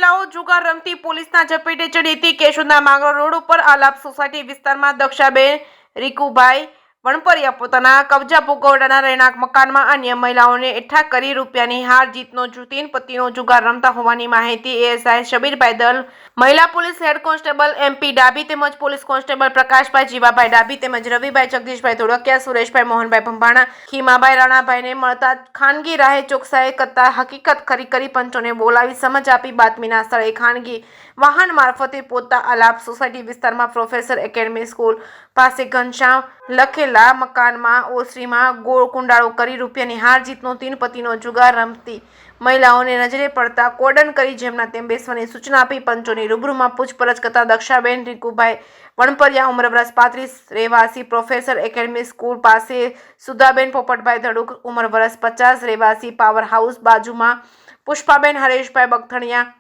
મહિલાઓ જુગાર રમતી પોલીસના ઝપેટે ચડી હતી। કેશોદના માંગરોળ રોડ ઉપર આલાપ સોસાયટી વિસ્તારમાં દક્ષાબેન રીકુભાઈ વણપરિયા પોતાના કબજા ભોગવવાના રહેણાંક મકાનમાં અન્ય મહિલાઓને એકઠા કરી રૂપિયાની હાર જીતનો તીન પત્તીનો જુગાર રમતા હોવાની માહિતી એએસઆઈ શબીરભાઈ દલ, મહિલા police head constable MP Dabhi તેમજ પોલીસ કોન્સ્ટેબલ પ્રકાશભાઈ જીવાભાઈ ડાભી તેમજ રવિભાઈ જગદીશભાઈ ધોળકિયા, સુરેશભાઈ મોહનભાઈ ભંભાણા, ખીમાભાઈ રાણાભાઈને મળતા ખાનગી રાહે ચોકસાઈ કરતા હકીકત ખરી કરી પંચોને બોલાવી સમજ આપી બાતમીના સ્થળે ખાનગી વાહન મારફતે પહોંચતા આલાપ સોસાયટી વિસ્તારમાં પ્રોફેસર એકેડમી સ્કૂલ પાસે ઘનશ્યામ લખેલા મકાનમાં ઓસરીમાં ગોળ કુંડાળો કરી રૂપિયાની હાર જીતનો તીન પત્તીનો જુગાર રમતી મહિલાઓને નજરે પડતા કોર્ડન કરી જેમના તેમ બેસવાની સૂચના આપી પંચોની રૂબરૂમાં પૂછપરછ કરતા દક્ષાબેન રીકુભાઈ વણપરિયા ઉંમર વર્ષ 35 રહેવાસી પ્રોફેસર એકેડમી સ્કૂલ પાસે, સુધાબેન પોપટભાઈ ધડુક ઉંમર વર્ષ 50 રહેવાસી પાવર હાઉસ બાજુમાં, પુષ્પાબેન હરેશભાઈ બગથણિયા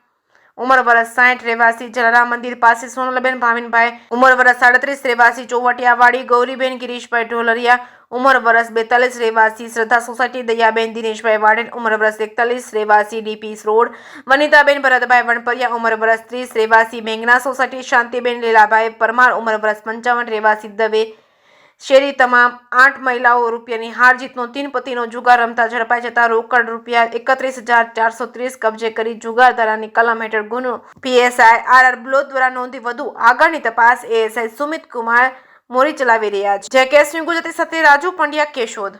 ઉંમર વર્ષ 60 રહેવાસી જલારામ મંદિર પાસે, સોનલબેન ભાવિનભાઈ ઉંમર વર્ષ 37 રહેવાસી ચોવટિયાવાડી, ગૌરીબેન ગિરીશભાઈ ઢોલરિયા ઉંમર વર્ષ 42 રહેવાસી શ્રદ્ધા સોસાયટી, દયાબેન દિનેશભાઈ વાડેન ઉંમર વર્ષ 41 રહેવાસી ડીપી રોડ, વનિતાબેન ભરતભાઈ વણપરિયા ઉંમર વર્ષ 30 રહેવાસી મેંગના સોસાયટી, શાંતિબેન લીલાભાઈ પરમાર ઉંમર વર્ષ 55 રહેવાસી દવે શેરી તમામ 8 મહિલાઓ રૂપિયાની હાર જીતનો તીન પત્તીનો જુગાર રમતા ઝડપાઈ જતા રોકડ રૂપિયા 31,430 કબજે કરી જુગારધારાની કલમ હેઠળ ગુનો પીએસઆઈ આર બ્લોદ દ્વારા નોંધી વધુ આગળની તપાસ એએસઆઈ સુમિત કુમાર મોરી ચલાવી રહ્યા છે। જય કેસરી ગુજરાતી સાથે રાજુ પંડ્યા, કેશોદ।